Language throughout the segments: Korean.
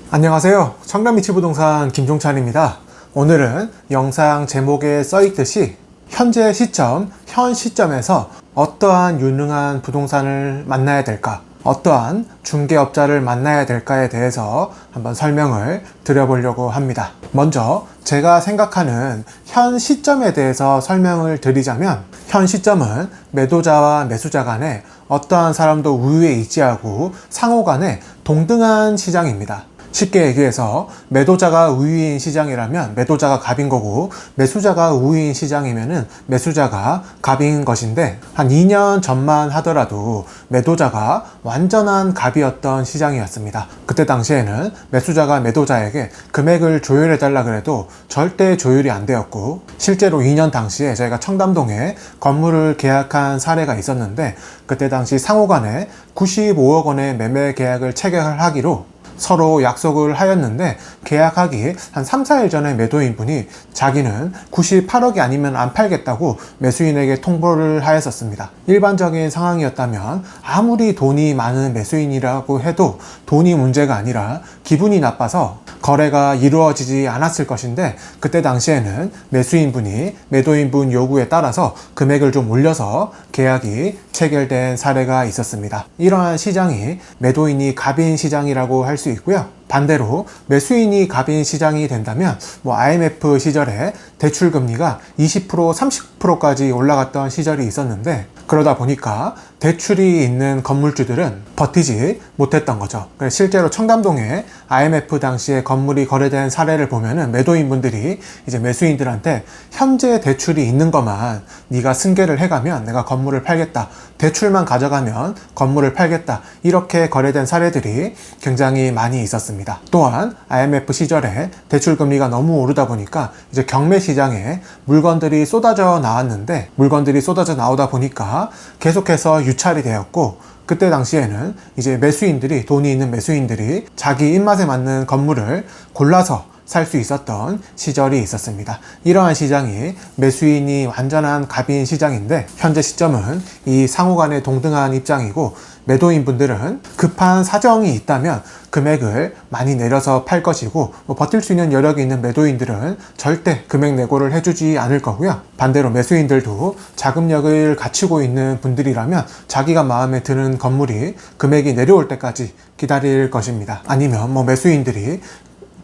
안녕하세요. 청담미치부동산 김종찬입니다. 오늘은 영상 제목에 써있듯이 현재 시점, 현 시점에서 어떠한 유능한 부동산을 만나야 될까, 어떠한 중개업자를 만나야 될까에 대해서 한번 설명을 드려보려고 합니다. 먼저 제가 생각하는 현 시점에 대해서 설명을 드리자면, 현 시점은 매도자와 매수자 간에 어떠한 사람도 우위에 있지 않고 상호 간에 동등한 시장입니다. 쉽게 얘기해서 매도자가 우위인 시장이라면 매도자가 갑인 거고, 매수자가 우위인 시장이면은 매수자가 갑인 것인데, 한 2년 전만 하더라도 매도자가 완전한 갑이었던 시장이었습니다. 그때 당시에는 매수자가 매도자에게 금액을 조율해 달라 그래도 절대 조율이 안 되었고, 실제로 2년 당시에 저희가 청담동에 건물을 계약한 사례가 있었는데, 그때 당시 상호 간에 95억 원의 매매 계약을 체결을 하기로 서로 약속을 하였는데, 계약하기 한 3, 4일 전에 매도인분이 자기는 98억이 아니면 안 팔겠다고 매수인에게 통보를 하였었습니다. 일반적인 상황이었다면 아무리 돈이 많은 매수인이라고 해도 돈이 문제가 아니라 기분이 나빠서 거래가 이루어지지 않았을 것인데, 그때 당시에는 매수인분이 매도인분 요구에 따라서 금액을 좀 올려서 계약이 체결된 사례가 있었습니다. 이러한 시장이 매도인이 갑인 시장이라고 할 수 있고요. 반대로 매수인이 갑인 시장이 된다면, IMF 시절에 대출금리가 20%, 30%까지 올라갔던 시절이 있었는데, 그러다 보니까 대출이 있는 건물주들은 버티지 못했던 거죠. 실제로 청담동에 IMF 당시에 건물이 거래된 사례를 보면은 매도인분들이 이제 매수인들한테 현재 대출이 있는 것만 네가 승계를 해가면 내가 건물을 팔겠다, 대출만 가져가면 건물을 팔겠다, 이렇게 거래된 사례들이 굉장히 많이 있었습니다. 또한 IMF 시절에 대출금리가 너무 오르다 보니까 이제 경매 시장에 물건들이 쏟아져 나왔는데, 물건들이 쏟아져 나오다 보니까 계속해서 유찰이 되었고, 그때 당시에는 이제 매수인들이, 돈이 있는 매수인들이 자기 입맛에 맞는 건물을 골라서 살 수 있었던 시절이 있었습니다. 이러한 시장이 매수인이 완전한 갑인 시장인데, 현재 시점은 이 상호 간의 동등한 입장이고, 매도인분들은 급한 사정이 있다면 금액을 많이 내려서 팔 것이고, 버틸 수 있는 여력이 있는 매도인들은 절대 금액 내고를 해주지 않을 거고요. 반대로 매수인들도 자금력을 갖추고 있는 분들이라면 자기가 마음에 드는 건물이 금액이 내려올 때까지 기다릴 것입니다. 아니면 매수인들이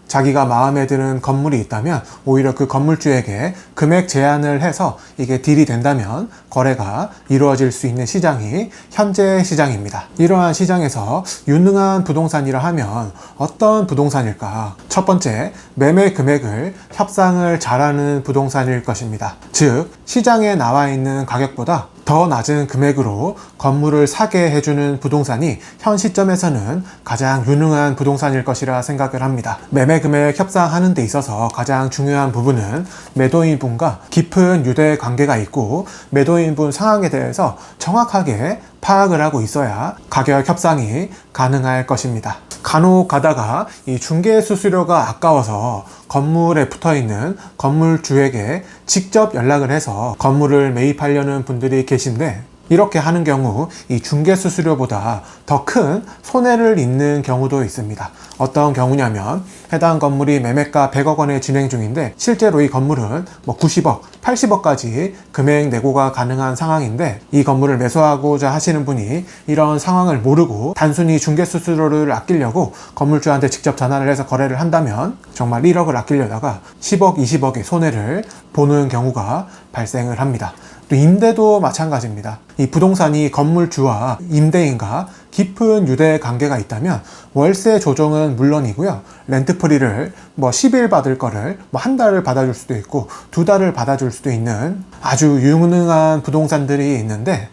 자기가 마음에 드는 건물이 있다면 오히려 그 건물주에게 금액 제한을 해서 이게 딜이 된다면 거래가 이루어질 수 있는 시장이 현재 시장입니다. 이러한 시장에서 유능한 부동산이라 하면 어떤 부동산일까? 첫 번째, 매매 금액을 협상을 잘하는 부동산일 것입니다. 즉, 시장에 나와 있는 가격보다 더 낮은 금액으로 건물을 사게 해주는 부동산이 현 시점에서는 가장 유능한 부동산일 것이라 생각을 합니다. 매매 금액 협상하는 데 있어서 가장 중요한 부분은 매도인분과 깊은 유대 관계가 있고, 매도인분 상황에 대해서 정확하게 파악을 하고 있어야 가격 협상이 가능할 것입니다. 간혹 가다가 이 중개 수수료가 아까워서 건물에 붙어있는 건물주에게 직접 연락을 해서 건물을 매입하려는 분들이 계신데, 이렇게 하는 경우 이 중개 수수료보다 더 큰 손해를 입는 경우도 있습니다. 어떤 경우냐면, 해당 건물이 매매가 100억 원에 진행 중인데 실제로 이 건물은 90억, 80억까지 금액 내고가 가능한 상황인데, 이 건물을 매수하고자 하시는 분이 이런 상황을 모르고 단순히 중개 수수료를 아끼려고 건물주한테 직접 전화를 해서 거래를 한다면 정말 1억을 아끼려다가 10억, 20억의 손해를 보는 경우가 발생을 합니다. 또 임대도 마찬가지입니다. 이 부동산이 건물주와 임대인과 깊은 유대 관계가 있다면 월세 조정은 물론이고요, 렌트프리를 10일 받을 거를 한 달을 받아줄 수도 있고 2달을 받아줄 수도 있는 아주 유능한 부동산들이 있는데,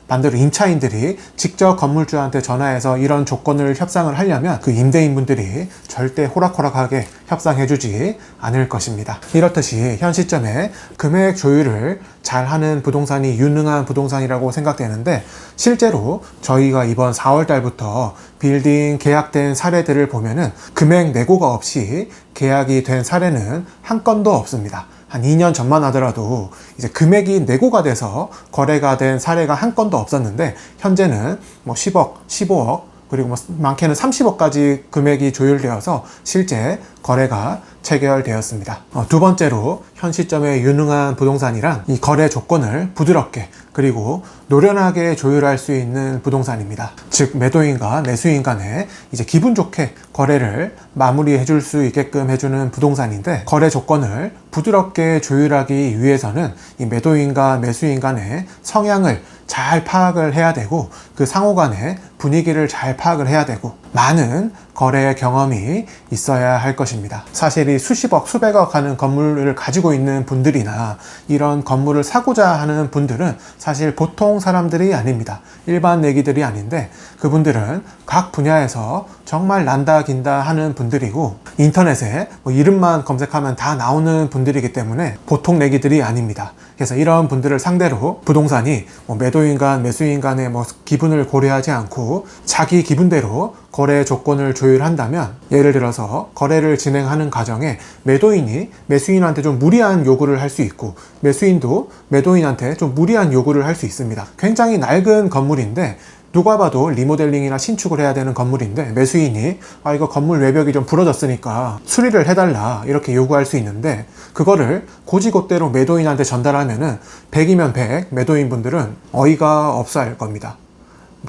반대로 임차인들이 직접 건물주한테 전화해서 이런 조건을 협상을 하려면 그 임대인분들이 절대 호락호락하게 협상해주지 않을 것입니다. 이렇듯이 현 시점에 금액 조율을 잘하는 부동산이 유능한 부동산이라고 생각되는데, 실제로 저희가 이번 4월 달부터 빌딩 계약된 사례들을 보면은 금액 내고가 없이 계약이 된 사례는 한 건도 없습니다. 한 2년 전만 하더라도 이제 금액이 내고가 돼서 거래가 된 사례가 한 건도 없었는데, 현재는 10억, 15억, 그리고 뭐 많게는 30억까지 금액이 조율되어서 실제 거래가 체결되었습니다. 두 번째로 현 시점에 유능한 부동산이란 이 거래 조건을 부드럽게 그리고 노련하게 조율할 수 있는 부동산입니다. 즉 매도인과 매수인 간에 이제 기분 좋게 거래를 마무리해 줄 수 있게끔 해주는 부동산인데, 거래 조건을 부드럽게 조율하기 위해서는 이 매도인과 매수인 간의 성향을 잘 파악을 해야 되고, 그 상호 간의 분위기를 잘 파악을 해야 되고, 많은 거래 경험이 있어야 할 것입니다. 사실 이 수십억, 수백억 하는 건물을 가지고 있는 분들이나 이런 건물을 사고자 하는 분들은 사실 보통 사람들이 아닙니다. 일반 내기들이 아닌데, 그분들은 각 분야에서 정말 난다 긴다 하는 분들이고, 인터넷에 뭐 이름만 검색하면 다 나오는 분들이기 때문에 보통 내기들이 아닙니다. 그래서 이런 분들을 상대로 부동산이 뭐 매도인 간 매수인 간의 뭐 기분을 고려하지 않고 자기 기분대로 거래 조건을 조율한다면, 예를 들어서 거래를 진행하는 과정에 매도인이 매수인한테 좀 무리한 요구를 할 수 있고, 매수인도 매도인한테 좀 무리한 요구를 할 수 있습니다. 굉장히 낡은 건물인데, 누가 봐도 리모델링이나 신축을 해야 되는 건물인데 매수인이 이거 건물 외벽이 좀 부러졌으니까 수리를 해달라 이렇게 요구할 수 있는데, 그거를 고지고대로 매도인한테 전달하면은 100이면 100 매도인분들은 어이가 없어 할 겁니다.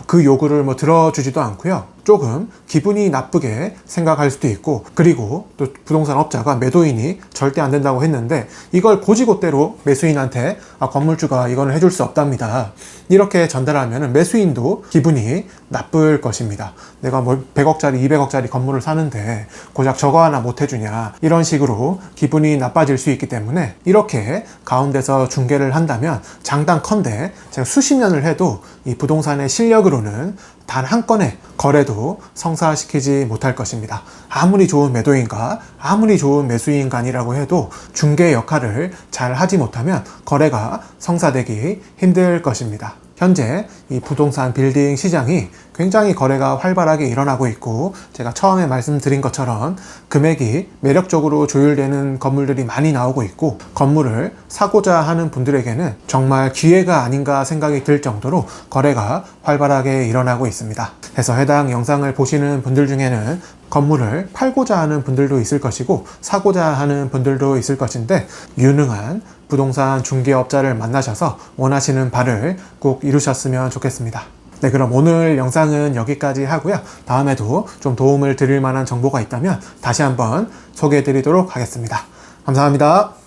그 요구를 뭐 들어주지도 않고요. 조금 기분이 나쁘게 생각할 수도 있고, 그리고 또 부동산 업자가 매도인이 절대 안 된다고 했는데 이걸 고지고대로 매수인한테 건물주가 이거는 해줄 수 없답니다 이렇게 전달하면 매수인도 기분이 나쁠 것입니다. 내가 뭐 100억짜리 200억짜리 건물을 사는데 고작 저거 하나 못 해주냐, 이런 식으로 기분이 나빠질 수 있기 때문에 이렇게 가운데서 중개를 한다면 장단컨대 제가 수십 년을 해도 이 부동산의 실력으로는 단 한 건의 거래도 성사시키지 못할 것입니다. 아무리 좋은 매도인과 아무리 좋은 매수인 간이라고 해도 중개 역할을 잘 하지 못하면 거래가 성사되기 힘들 것입니다. 현재 이 부동산 빌딩 시장이 굉장히 거래가 활발하게 일어나고 있고, 제가 처음에 말씀드린 것처럼 금액이 매력적으로 조율되는 건물들이 많이 나오고 있고, 건물을 사고자 하는 분들에게는 정말 기회가 아닌가 생각이 들 정도로 거래가 활발하게 일어나고 있습니다. 그래서 해당 영상을 보시는 분들 중에는 건물을 팔고자 하는 분들도 있을 것이고 사고자 하는 분들도 있을 것인데, 유능한 부동산 중개업자를 만나셔서 원하시는 바를 꼭 이루셨으면 좋겠습니다. 네, 그럼 오늘 영상은 여기까지 하고요. 다음에도 좀 도움을 드릴 만한 정보가 있다면 다시 한번 소개해 드리도록 하겠습니다. 감사합니다.